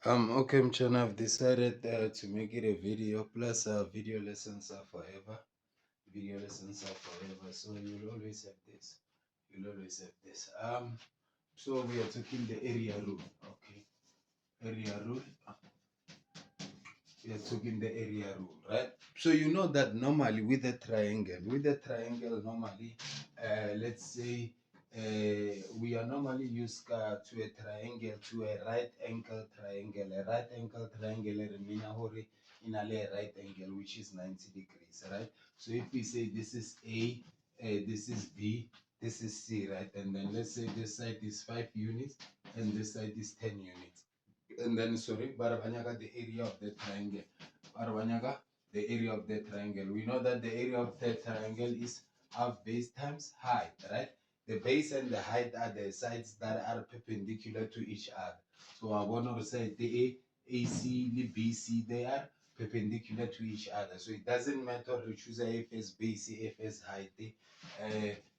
Okay, Mchana, I've decided to make it a video. Plus, video lessons are forever. Video lessons are forever. So you'll always have this. You'll always have this. So we are taking the area rule. Okay, area rule. We are taking the area rule, right? So you know that normally with a triangle normally, let's say we are normally used to a triangle, to a right angle triangle. A right angle triangle in a right angle, which is 90 degrees, right? So if we say this is A, this is B, this is C, right? And then let's say this side is 5 units and this side is 10 units. And then sorry, Barabanyaga, the area of the triangle. Barabanyaga, the area of the triangle. We know that the area of the triangle is half base times height, right? The base and the height are the sides that are perpendicular to each other. So I want to say the AC, the BC, they are perpendicular to each other. So it doesn't matter to choose a if it's base, if it's height,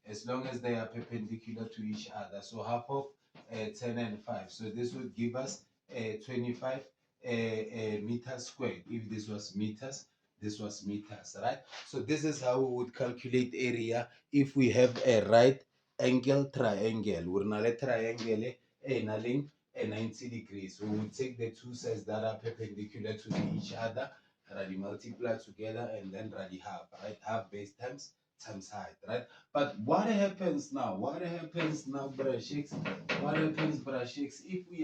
as long as they are perpendicular to each other. So half of 10 and 5. So this would give us 25 meters squared. If this was meters, right? So this is how we would calculate area if we have a right angle triangle. We're not a triangle, a 90 degrees. We would take the two sides that are perpendicular to each other, really multiply together, and then really half, right? Half base times height, right? But what happens now? What happens now, Brashix? What happens, Brashix, if we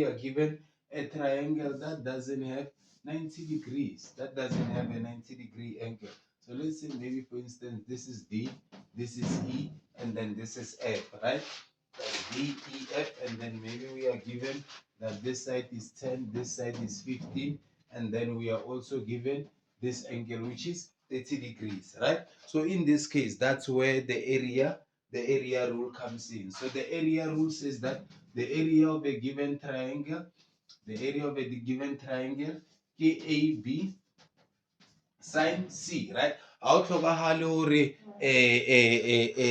are given a triangle that doesn't have 90 degrees, that doesn't have a 90-degree angle? So let's say maybe for instance this is D, this is E, and then this is F, right? D, E, F, and then maybe we are given that this side is 10, this side is 15, and then we are also given this angle which is 30 degrees, right? So in this case, that's where the area rule comes in. So the area rule says that the area of a given triangle, KAB sine C, right? How tlhokagale gore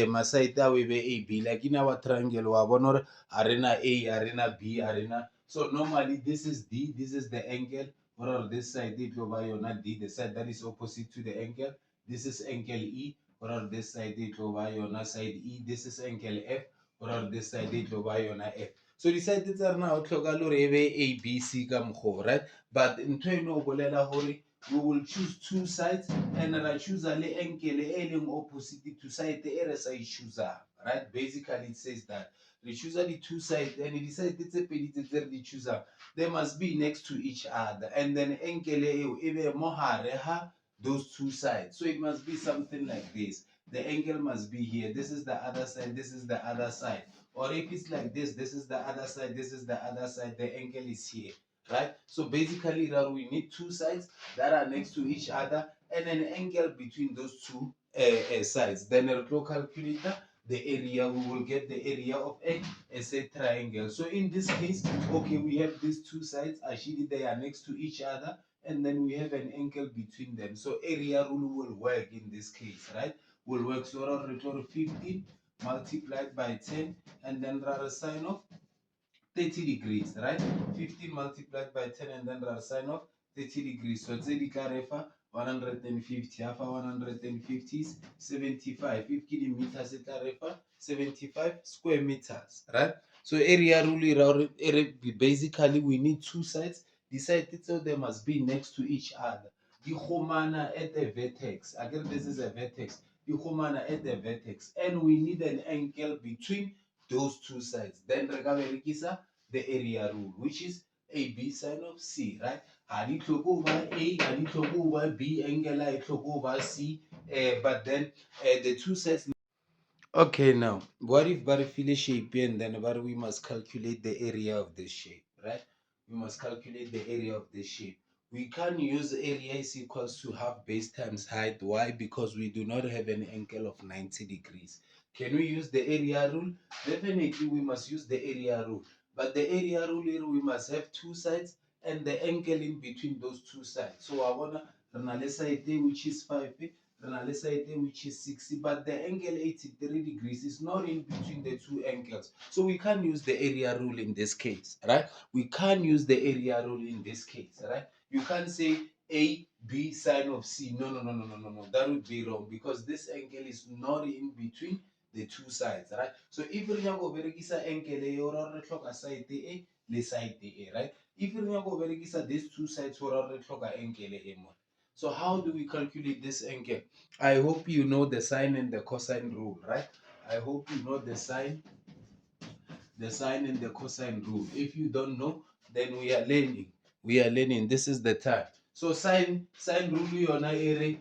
masaite a we be A B, like in our triangle wa bona gore arena A, arena B, arena. So normally this is D, this is the angle, or this side it tlo ba yona D, the side that is opposite to the angle. This is angle E, or this side it tlo ba yona side E. This is angle F, or this side it tlo ba yona F. So di side tsa rena o tlhoka le gore e be A B C ka mokgwa, right? But ntho eno o bolela gore we will choose two sides and ra choose le angle e leng opposite to side e re sa choosang, right? Basically it says that we choose the two sides, and the side tse pedi tse re di choosang, they must be next to each other, and then angle eo e be mo hare ha those two sides. So it must be something like this. The angle must be here. This is the other side, this is the other side. Or if it's like this is the other side, this is the other side, the angle is here, right? So basically we need two sides that are next to each other and an angle between those two sides. Then a calculator the area, we will get the area of a said triangle. So in this case, okay, we have these two sides, actually they are next to each other, and then we have an angle between them. So area rule will work in this case, right? Will work. So around 15 multiplied by 10, and then rather sine of 30 degrees, right? 15 multiplied by 10, and then our sine of 30 degrees. So it's a 150, half 150 is 75. 50 meters, it's 75 square meters, right? So area rule, basically we need two sides. The sides, so they must be next to each other. The homana at the vertex. Again, this is a vertex. The homana at the vertex. And we need an angle between those two sides. Then berekisa the area rule, which is AB sine of C, right? Ha di tlhoke over A, ha di tlhoke over B, angle ha e tlhoke over C, but then the two sides. Okay, now what if Barifile shape and then but we must calculate the area of the shape, right? We must calculate the area of the shape. We can't use area is equals to half base times height. Why? Because we do not have an angle of 90 degrees. Can we use the area rule? Definitely we must use the area rule. But the area rule here, we must have two sides and the angle in between those two sides. So I wanna side which is 5, side which is 60, but the angle 83 degrees is not in between the two angles. So we can't use the area rule in this case, right? We can't use the area rule in this case, right? You can't say A, B sine of C. No, no, no, no, no, no, no. That would be wrong because this angle is not in between the two sides, right? So if we go berekisa angle e or re tlhoka side A le side A, right? If we go berekisa these two sides or re tlhoka angle e mo. So how do we calculate this angle? I hope you know the sine and the cosine rule, right? I hope you know the sine and the cosine rule. If you don't know, then we are learning. We are learning. This is the time. So sine rule yona ere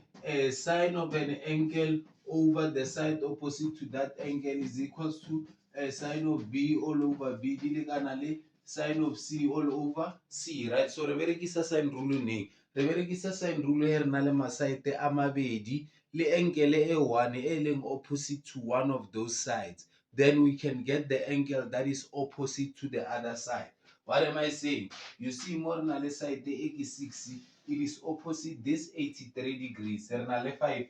sine of an angle over the side opposite to that angle is equals to sine of B all over B dilekana le sine of C all over C, right? So re berekisa sine rule neng. Re berekisa sine rule e re na le masaete a mabedi le angle e one e leng opposite to one of those sides. Then we can get the angle that is opposite to the other side. What am I saying? You see, more na le side the 60, it is opposite this 83 degrees. Le 5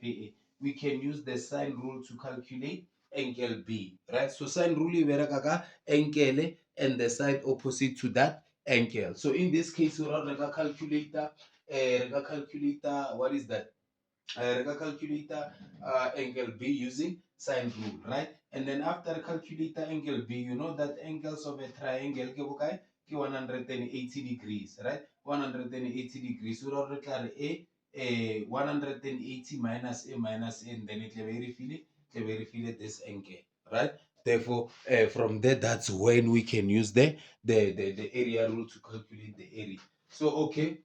we can use the sine rule to calculate angle B, right? So sine rule ibereka ka angle and the side opposite to that angle. So in this case, we are calculator, what is that? Calculator angle B using sine rule, right? And then after calculator angle B, you know that angles of a triangle ke 180 degrees, right? 180 degrees. So a 180 minus a minus a, and then it will verify this angle, right? Therefore, from there, that's when we can use the area rule to calculate the area. So, okay.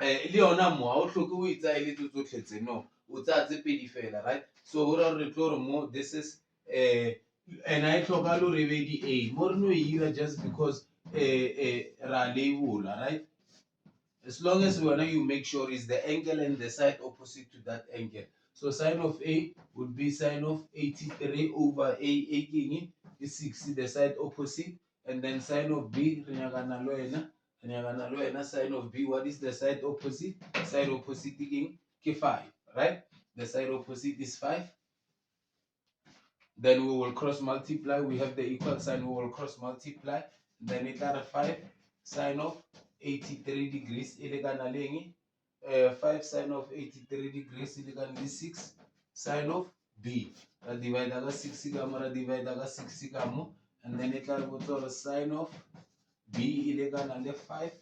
Le yona mo ha o tlhoke o e tsaya le tso tsotlhe tse no o tsaya tse pedi fela, right? So go ra re tlo re mo this is and I tlhoka lo re be di A mo re no e ira just because ra label, right? As long as you make sure is the angle and the side opposite to that angle. So sine of A would be sine of 83 over A is 60, the side opposite, and then sine of B, sine of B, what is the side opposite? Side opposite again, 5, right? The side opposite is 5. Then we will cross multiply. We have the equal sign. We will cross multiply. Then it are 5 sine of 83 degrees. 5 sine of 83 degrees. 6 sine of B. Divide by 60 gamma. Divide by 60 gamma. And then it are sine of B. 5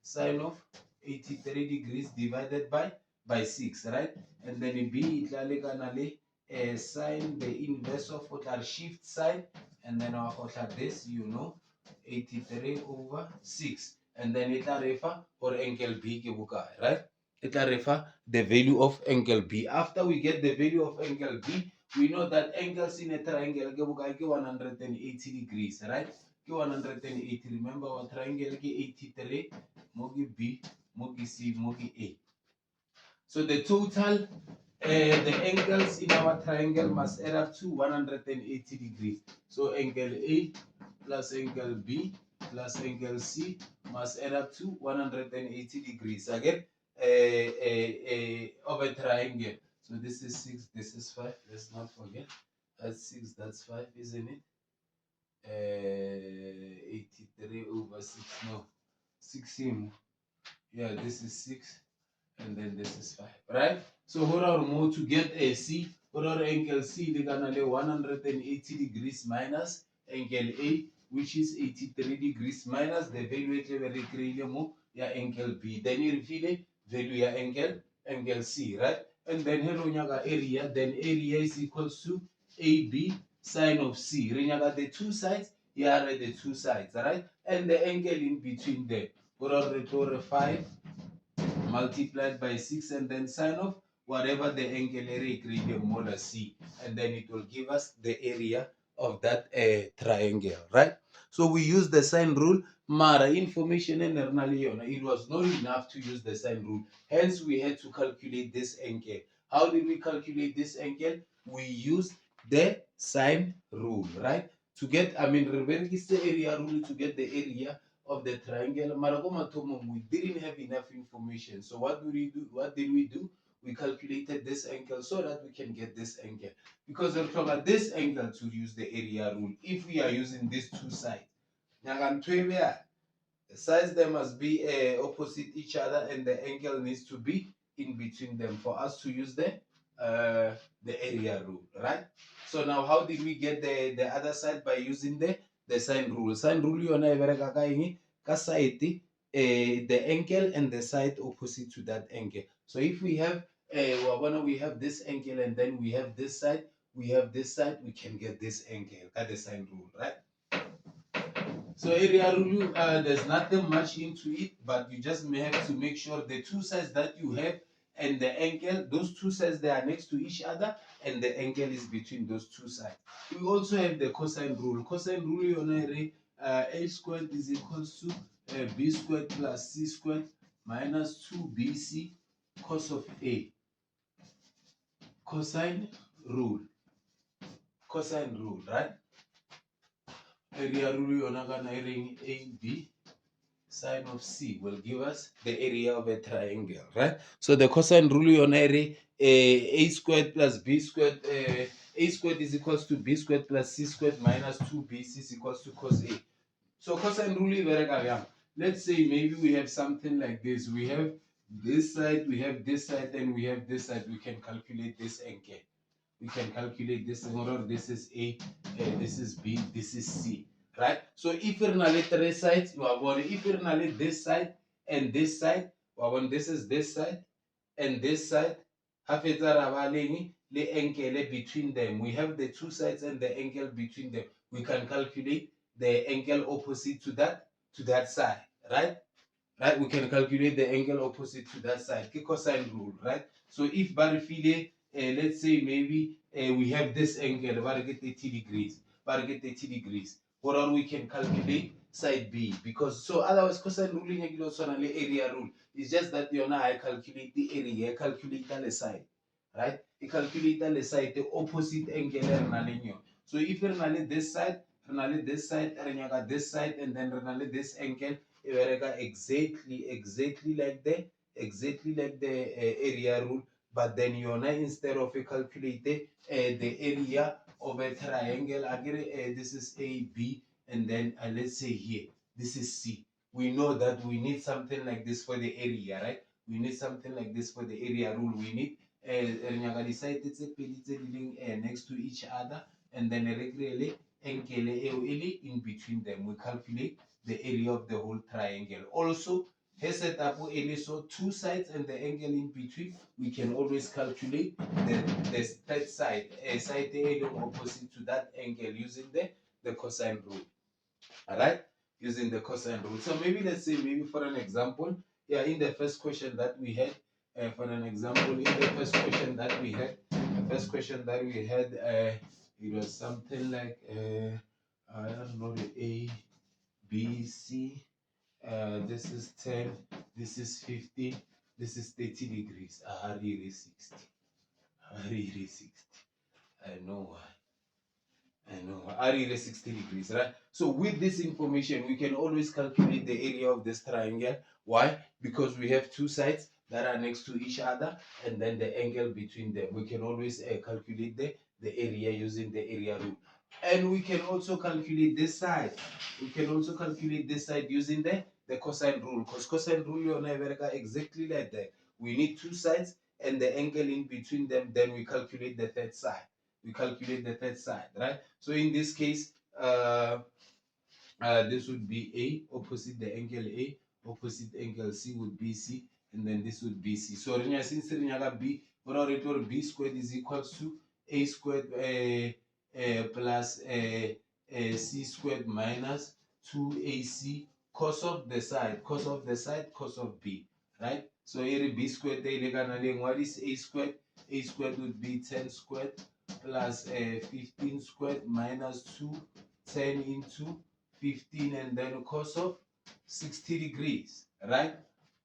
sine of 83 degrees divided by 6, right? And then B sine the inverse of what are shift sine, and then our this, 83 over 6. And then it refer or angle B, right? It refer the value of angle B. After we get the value of angle B, we know that angles in a triangle ke 180 degrees, right? 180. Remember our triangle ke 83, mogi B, mogi C, mogi A. So the total, the angles in our triangle must add up to 180 degrees. So angle A plus angle B plus angle C must add up to 180 degrees. Again, of a triangle. So this is 6, this is 5. Let's not forget. That's 6, that's 5, isn't it? 83 over 6. No, 16. Yeah, this is 6 and then this is 5, right? So what are more to get a C? What are angle C? They can 180 degrees minus angle A, which is 83 degrees minus the value very clearly more yeah angle B. Then you reveal value yeah angle C, right? And then here we area. Then area is equals to AB sine of C. We got the two sides. Here are the two sides, right? And the angle in between them. What are the 5 multiplied by 6 and then sine of whatever the angle area gradient molar C, and then it will give us the area of that triangle, right? So we use the sine rule. Mara information and it was not enough to use the sine rule. Hence, we had to calculate this angle. How did we calculate this angle? We used the sine rule, right? To get, is the area rule to get the area of the triangle. We didn't have enough information. So what did we do? we calculated this angle so that we can get this angle. Because we're talking about this angle to use the area rule. If we are using these two sides, the sides they must be opposite each other, and the angle needs to be in between them for us to use the area rule, right? So now, how did we get the other side? By using the sine rule. Sine rule yona e bereka ka eng? Ka side the angle and the side opposite to that angle. So if we have we have this angle and then we have this side, we can get this angle. That is sine rule, right? So area rule, there's nothing much into it, but you just may have to make sure the two sides that you have and the angle, those two sides they are next to each other, and the angle is between those two sides. We also have the cosine rule. Cosine rule, a squared is equals to b squared plus c squared minus 2bc cos of a. Cosine rule. Cosine rule, right? Area rule yona kana ab sine of c will give us the area of a triangle, right? So the cosine rule on area, a squared plus b squared, a squared is equals to b squared plus c squared minus 2bc is equals to cos a. So cosine rule very young. Let's say maybe we have something like this. We have this side, we have this side, and we have this side. We can calculate this angle. We can calculate this order. This is A, this is B, this is C, right? So if you're not three sides, you are going. If you're not this side and this side, this is this side and this side. The angle between them. We have the two sides and the angle between them. We can calculate the angle opposite to that side, right? Right, we can calculate the angle opposite to that side, cosine rule, right? So if barifile, let's say maybe we have this angle, get 80 degrees, get 80 degrees, or we can calculate side B, because so otherwise cosine ruling area rule. It's just that I calculate the area, calculate the side, right? I calculate the side, the opposite angle. So if you're this side, this side, this side, and then this angle, exactly like the area rule, but then instead of calculate the area of a triangle, this is a b, and then let's say here this is c. We know that we need something like this for the area, right? We need something like this for the area rule. We need the side next to each other, and then regularly angle in between them. We calculate the area of the whole triangle. Also, set up so two sides and the angle in between, we can always calculate the third side, a side opposite to that angle using the cosine rule. All right, using the cosine rule. So maybe let's say, maybe for an example, yeah, in the first question that we had, for an example, in the first question that we had, it was something like I don't know, the A, B, C. This is 10, this is 50, this is 30 degrees. Really 60. Really 60. I know why. Really 60 degrees, right? So with this information, we can always calculate the area of this triangle. Why? Because we have two sides that are next to each other, and then the angle between them. We can always calculate the area using the area rule. And we can also calculate this side. We can also calculate this side using the cosine rule. Because cosine rule, you know, exactly like that. We need two sides and the angle in between them. Then we calculate the third side. Right? So in this case, this would be A, opposite the angle A, opposite angle C would be C, and then this would be C. So since B, B squared is equals to A squared plus C squared minus 2AC cos of the side, cos of B, right? So here B squared, what is A squared? A squared would be 10 squared plus 15 squared minus 2, 10 into 15, and then cos of 60 degrees, right?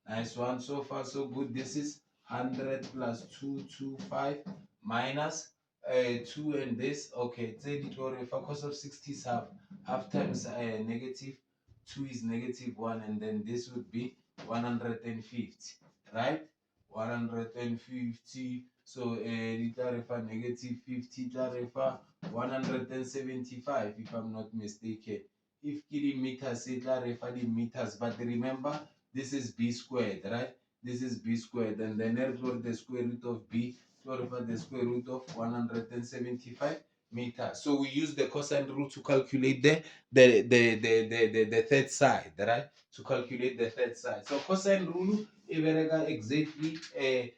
Nice one. So far so good. This is 100 plus 225 minus 2, and this, okay, for cos of 60 is half times negative 2 is negative 1, and then this would be 150, right? 150. So the tarifa negative 50 tarifa 175 if I'm not mistaken. If kilometers say tarifa the meters, but remember this is b squared, right? This is b squared, and then the square root of b tarifa the square root of 175 meters. So we use the cosine rule to calculate the third side, right? To calculate the third side. So cosine rule exactly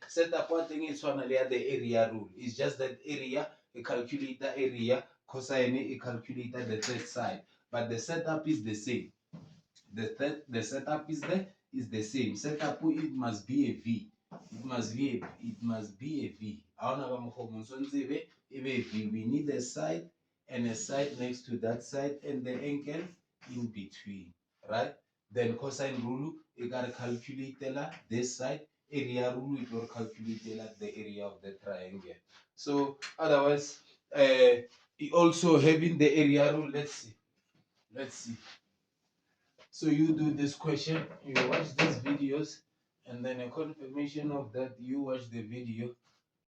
setup one thing is one the area rule. It's just that area, a calculate the area, cosine a calculate the third side. But the setup is the same. The setup is the same. Setup it must be a V. It must be a V. We need a side and a side next to that side and the angle in between. Right? Then cosine rule, you gotta calculate this side. Area rule, you gotta calculate the area of the triangle. So otherwise, also having the area rule, let's see. Let's see. So you do this question, you watch these videos, and then a confirmation of that, you watch the video.